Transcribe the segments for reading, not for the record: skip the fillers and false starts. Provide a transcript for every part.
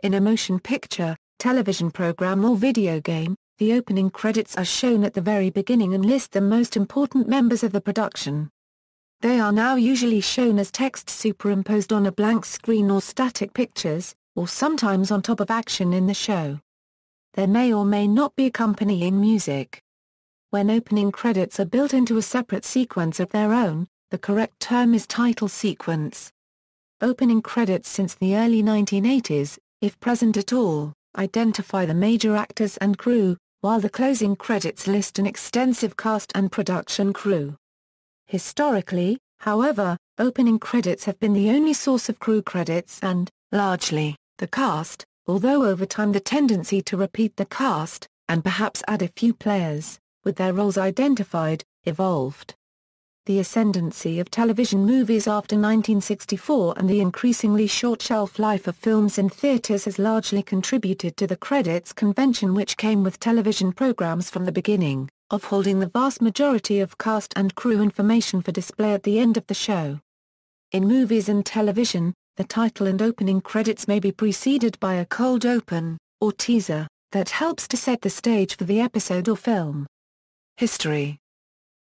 In a motion picture, television program or video game, the opening credits are shown at the very beginning and list the most important members of the production. They are now usually shown as text superimposed on a blank screen or static pictures, or sometimes on top of action in the show. There may or may not be accompanying music. When opening credits are built into a separate sequence of their own, the correct term is title sequence. Opening credits since the early 1980s, if present at all, identify the major actors and crew, while the closing credits list an extensive cast and production crew. Historically, however, opening credits have been the only source of crew credits and, largely, the cast, although over time the tendency to repeat the cast, and perhaps add a few players, with their roles identified, evolved. The ascendancy of television movies after 1964 and the increasingly short shelf life of films in theaters has largely contributed to the credits convention which came with television programs from the beginning, of holding the vast majority of cast and crew information for display at the end of the show. In movies and television, the title and opening credits may be preceded by a cold open, or teaser, that helps to set the stage for the episode or film. History.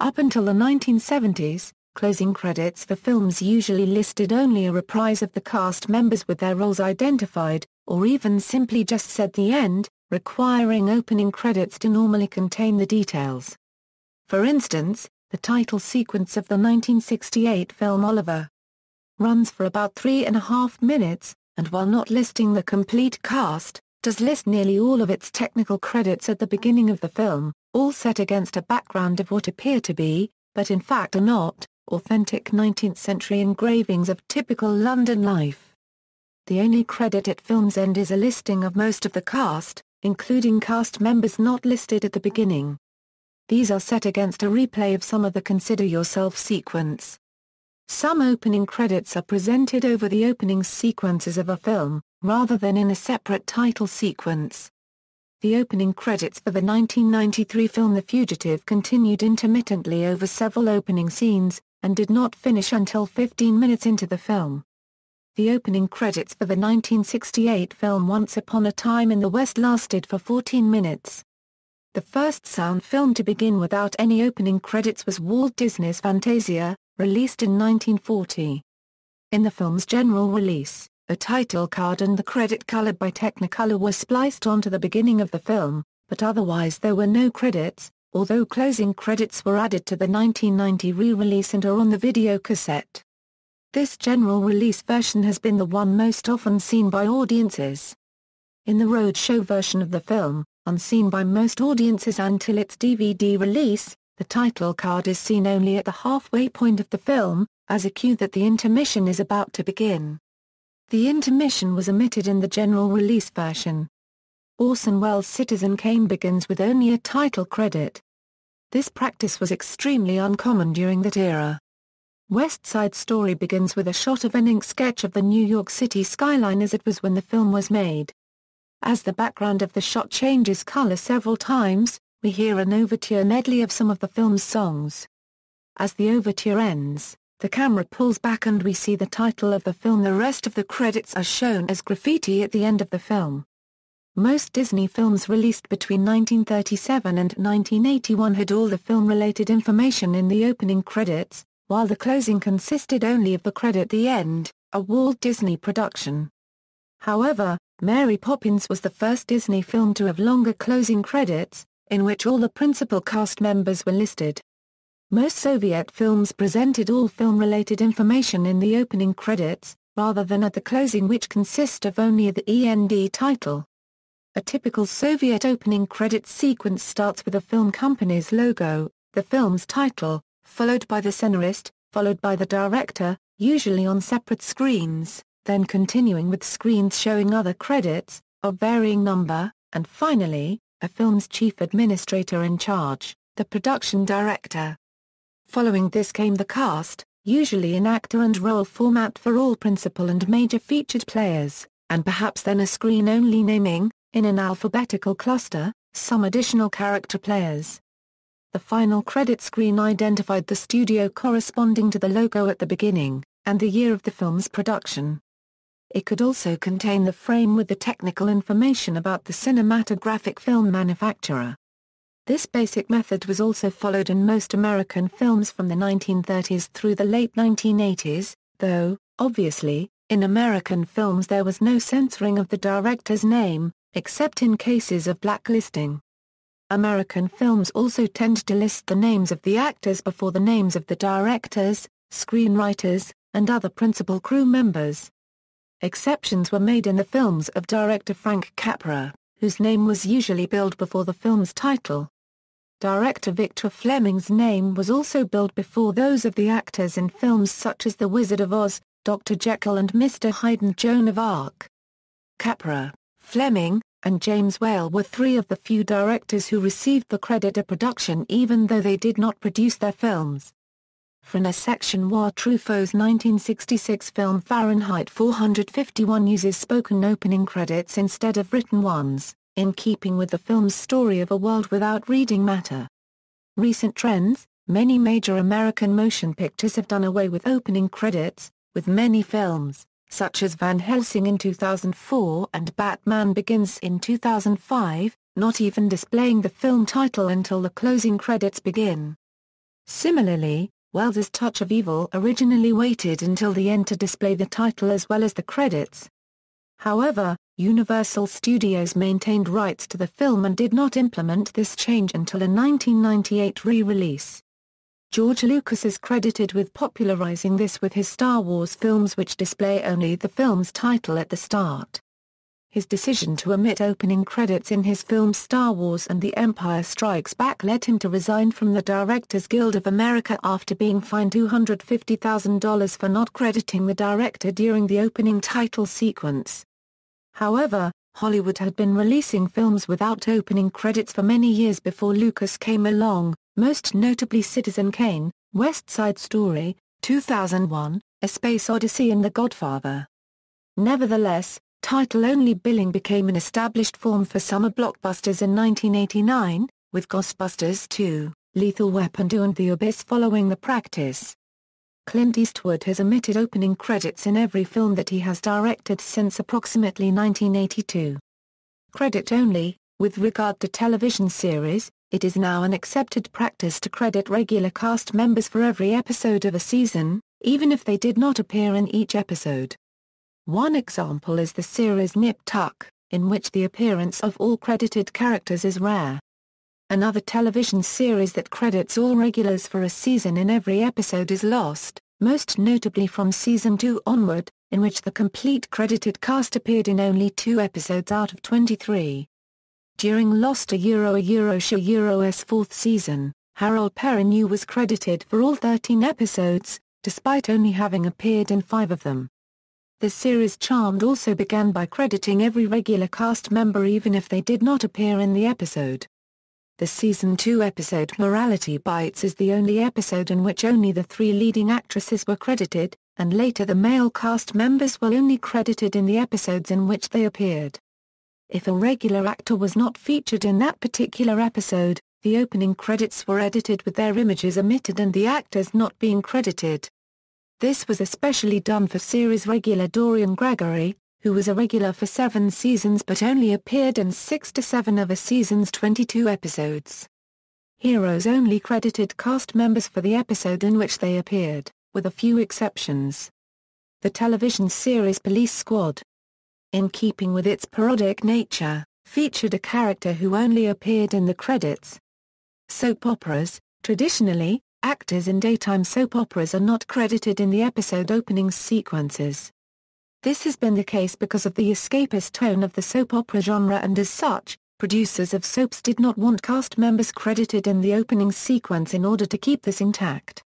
Up until the 1970s, closing credits for films usually listed only a reprise of the cast members with their roles identified, or even simply just said the end, requiring opening credits to normally contain the details. For instance, the title sequence of the 1968 film Oliver! Runs for about 3.5 minutes, and while not listing the complete cast, does list nearly all of its technical credits at the beginning of the film, all set against a background of what appear to be, but in fact are not, authentic 19th-century engravings of typical London life. The only credit at film's end is a listing of most of the cast, including cast members not listed at the beginning. These are set against a replay of some of the Consider Yourself sequence. Some opening credits are presented over the opening sequences of a film, rather than in a separate title sequence. The opening credits for the 1993 film The Fugitive continued intermittently over several opening scenes, and did not finish until 15 minutes into the film. The opening credits for the 1968 film Once Upon a Time in the West lasted for 14 minutes. The first sound film to begin without any opening credits was Walt Disney's Fantasia, released in 1940. In the film's general release, a title card and the credit colored by Technicolor were spliced onto the beginning of the film, but otherwise there were no credits, although closing credits were added to the 1990 re-release and are on the video cassette. This general release version has been the one most often seen by audiences. In the roadshow version of the film, unseen by most audiences until its DVD release, the title card is seen only at the halfway point of the film, as a cue that the intermission is about to begin. The intermission was omitted in the general release version. Orson Welles' Citizen Kane begins with only a title credit. This practice was extremely uncommon during that era. West Side Story begins with a shot of an ink sketch of the New York City skyline as it was when the film was made. As the background of the shot changes color several times, we hear an overture medley of some of the film's songs. As the overture ends, the camera pulls back and we see the title of the film. The rest of the credits are shown as graffiti at the end of the film. Most Disney films released between 1937 and 1981 had all the film-related information in the opening credits, while the closing consisted only of the credit at the end, a Walt Disney production. However, Mary Poppins was the first Disney film to have longer closing credits, in which all the principal cast members were listed. Most Soviet films presented all film-related information in the opening credits, rather than at the closing, which consist of only the END title. A typical Soviet opening credits sequence starts with a film company's logo, the film's title, followed by the scenarist, followed by the director, usually on separate screens, then continuing with screens showing other credits, of varying number, and finally, a film's chief administrator in charge, the production director. Following this came the cast, usually in actor and role format for all principal and major featured players, and perhaps then a screen-only naming, in an alphabetical cluster, some additional character players. The final credit screen identified the studio corresponding to the logo at the beginning, and the year of the film's production. it could also contain the frame with the technical information about the cinematographic film manufacturer. This basic method was also followed in most American films from the 1930s through the late 1980s, though, obviously, in American films there was no censoring of the director's name, except in cases of blacklisting. American films also tend to list the names of the actors before the names of the directors, screenwriters, and other principal crew members. Exceptions were made in the films of director Frank Capra, whose name was usually billed before the film's title. Director Victor Fleming's name was also billed before those of the actors in films such as The Wizard of Oz, Dr. Jekyll and Mr. Hyde and Joan of Arc. Capra, Fleming, and James Whale were three of the few directors who received the credit of production even though they did not produce their films. For a section where Truffaut's 1966 film Fahrenheit 451 uses spoken opening credits instead of written ones, in keeping with the film's story of a world without reading matter. Recent trends: many major American motion pictures have done away with opening credits, with many films, such as Van Helsing in 2004 and Batman Begins in 2005, not even displaying the film title until the closing credits begin. Similarly, Wells's Touch of Evil originally waited until the end to display the title as well as the credits. However, Universal Studios maintained rights to the film and did not implement this change until a 1998 re-release. George Lucas is credited with popularizing this with his Star Wars films, which display only the film's title at the start. His decision to omit opening credits in his films Star Wars and The Empire Strikes Back led him to resign from the Directors Guild of America after being fined $250,000 for not crediting the director during the opening title sequence. However, Hollywood had been releasing films without opening credits for many years before Lucas came along, most notably Citizen Kane, West Side Story, 2001, A Space Odyssey and The Godfather. Nevertheless, title-only billing became an established form for summer blockbusters in 1989, with Ghostbusters 2, Lethal Weapon 2 and The Abyss following the practice. Clint Eastwood has omitted opening credits in every film that he has directed since approximately 1982. Credit only: with regard to television series, it is now an accepted practice to credit regular cast members for every episode of a season, even if they did not appear in each episode. One example is the series Nip Tuck, in which the appearance of all credited characters is rare. Another television series that credits all regulars for a season in every episode is Lost, most notably from Season 2 onward, in which the complete credited cast appeared in only 2 episodes out of 23. During Lost Show's 4th season, Harold Perrineau was credited for all 13 episodes, despite only having appeared in 5 of them. The series Charmed also began by crediting every regular cast member even if they did not appear in the episode. The Season 2 episode Morality Bites is the only episode in which only the 3 leading actresses were credited, and later the male cast members were only credited in the episodes in which they appeared. If a regular actor was not featured in that particular episode, the opening credits were edited with their images omitted and the actors not being credited. This was especially done for series regular Dorian Gregory, who was a regular for 7 seasons but only appeared in 6 to 7 of a season's 22 episodes. Heroes only credited cast members for the episode in which they appeared, with a few exceptions. The television series Police Squad, in keeping with its parodic nature, featured a character who only appeared in the credits. Soap operas: traditionally, actors in daytime soap operas are not credited in the episode opening sequences. This has been the case because of the escapist tone of the soap opera genre, and as such, producers of soaps did not want cast members credited in the opening sequence in order to keep this intact.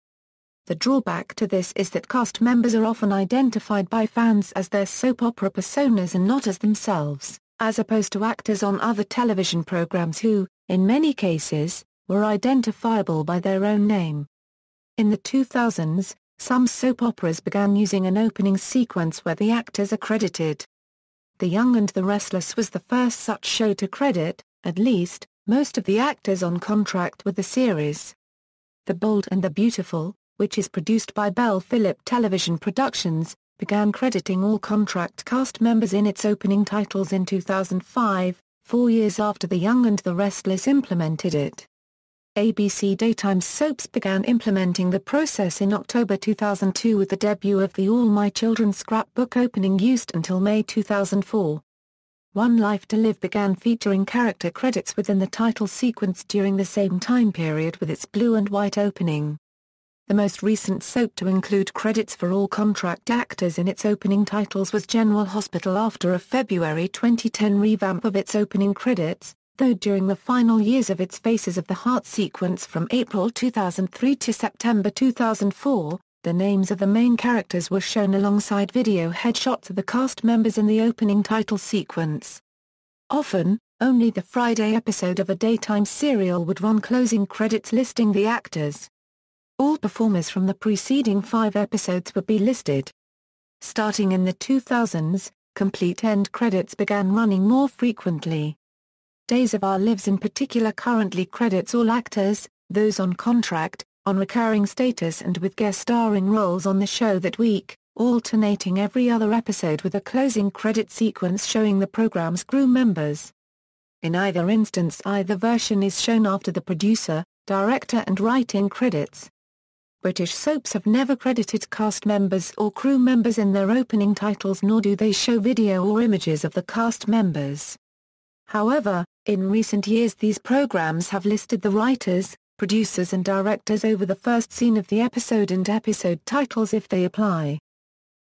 The drawback to this is that cast members are often identified by fans as their soap opera personas and not as themselves, as opposed to actors on other television programs who, in many cases, were identifiable by their own name. In the 2000s, some soap operas began using an opening sequence where the actors are credited. The Young and the Restless was the first such show to credit, at least, most of the actors on contract with the series. The Bold and the Beautiful, which is produced by Bell Phillip Television Productions, began crediting all contract cast members in its opening titles in 2005, 4 years after The Young and the Restless implemented it. ABC daytime soaps began implementing the process in October 2002 with the debut of the All My Children scrapbook opening used until May 2004. One Life to Live began featuring character credits within the title sequence during the same time period with its blue and white opening. The most recent soap to include credits for all contract actors in its opening titles was General Hospital after a February 2010 revamp of its opening credits, though during the final years of its Faces of the Heart sequence from April 2003 to September 2004, the names of the main characters were shown alongside video headshots of the cast members in the opening title sequence. Often, only the Friday episode of a daytime serial would run closing credits listing the actors. All performers from the preceding 5 episodes would be listed. Starting in the 2000s, complete end credits began running more frequently. Days of Our Lives in particular currently credits all actors, those on contract, on recurring status and with guest starring roles on the show that week, alternating every other episode with a closing credit sequence showing the program's crew members. In either instance either version is shown after the producer, director and writing credits. British soaps have never credited cast members or crew members in their opening titles, nor do they show video or images of the cast members. However, in recent years these programs have listed the writers, producers and directors over the first scene of the episode and episode titles if they apply.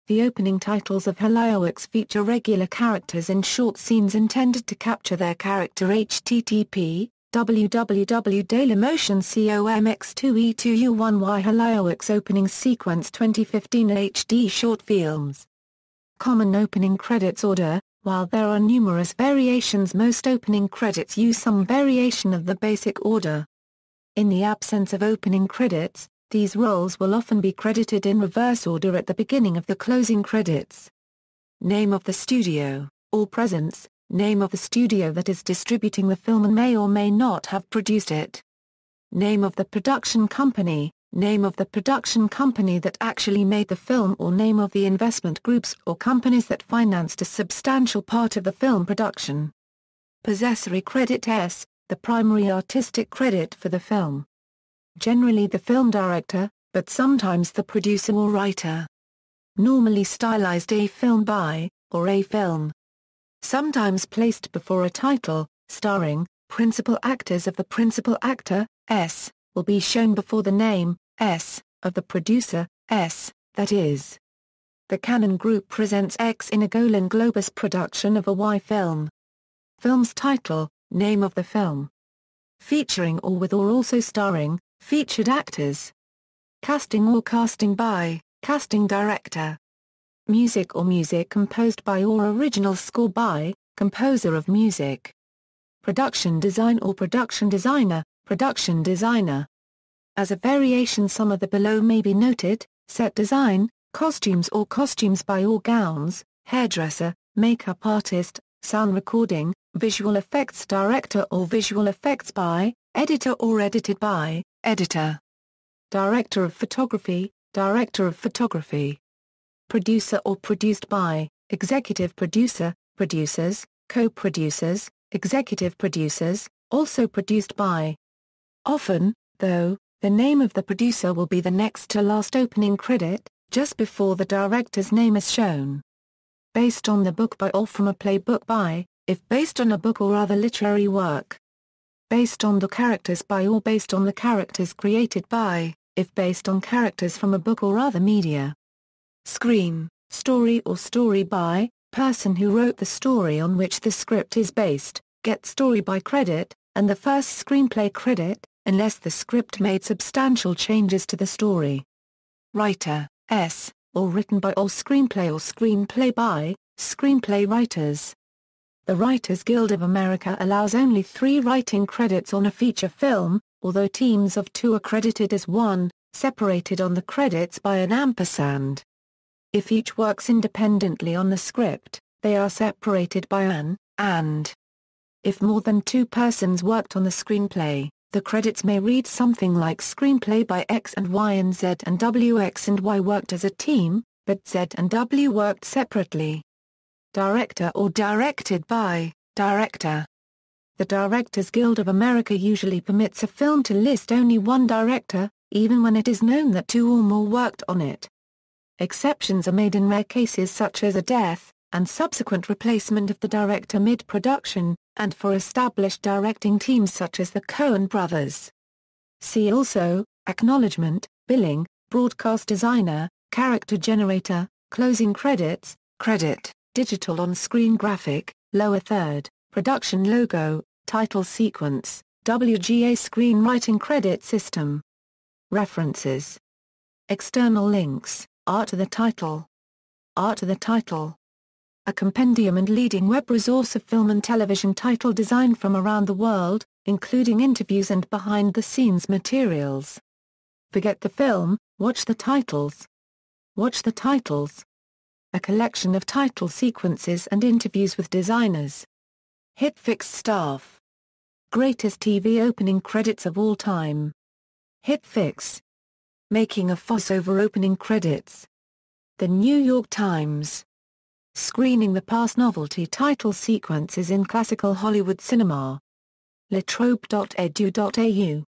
The opening titles of Hollyoaks feature regular characters in short scenes intended to capture their character. http www.dailymotion.com/2e2u1y Hollyoaks opening sequence 2015 HD short films. Common opening credits order. While there are numerous variations, most opening credits use some variation of the basic order. In the absence of opening credits, these roles will often be credited in reverse order at the beginning of the closing credits. Name of the studio, or presence, name of the studio that is distributing the film and may or may not have produced it. Name of the production company, name of the production company that actually made the film or name of the investment groups or companies that financed a substantial part of the film production. Possessory credit S, the primary artistic credit for the film. Generally the film director, but sometimes the producer or writer. Normally stylized A film by, or A film. Sometimes placed before a title, starring, principal actors of the principal actor, S, will be shown before the name, S, of the producer, S, that is. The Canon Group presents X in a Golan Globus production of a Y film. Film's title, name of the film. Featuring or with or also starring, featured actors. Casting or casting by, casting director. Music or music composed by or original score by, composer of music. Production design or production designer, production designer. As a variation some of the below may be noted: set design, costumes or costumes by or gowns, hairdresser, makeup artist, sound recording, visual effects director or visual effects by, editor or edited by, editor. Director of photography, director of photography. Producer or produced by, executive producer, producers, co-producers, executive producers, also produced by. Often, though, the name of the producer will be the next to last opening credit, just before the director's name is shown. Based on the book by or from a playbook by, if based on a book or other literary work. Based on the characters by or based on the characters created by, if based on characters from a book or other media. Screen, story or story by, person who wrote the story on which the script is based, get story by credit, and the first screenplay credit, unless the script made substantial changes to the story. Writer, S, or written by or screenplay by, screenplay writers. The Writers Guild of America allows only 3 writing credits on a feature film, although teams of 2 are credited as one, separated on the credits by an ampersand. If each works independently on the script, they are separated by an and. If more than 2 persons worked on the screenplay, the credits may read something like screenplay by X and Y and Z and W. X and Y worked as a team, but Z and W worked separately. Director or directed by, director. The Directors Guild of America usually permits a film to list only one director, even when it is known that two or more worked on it. Exceptions are made in rare cases such as a death, and subsequent replacement of the director mid-production, and for established directing teams such as the Coen brothers. See also, acknowledgement, billing, broadcast designer, character generator, closing credits, credit, digital on-screen graphic, lower third, production logo, title sequence, WGA screenwriting credit system. References. External links, Art of the title. Art of the title. A compendium and leading web resource of film and television title design from around the world, including interviews and behind-the-scenes materials. Forget the film, watch the titles. Watch the titles. A collection of title sequences and interviews with designers. Hitfix staff. Greatest TV opening credits of all time. Hitfix. Making a fuss over opening credits. The New York Times. Screening the past novelty title sequences in classical Hollywood cinema. latrobe.edu.au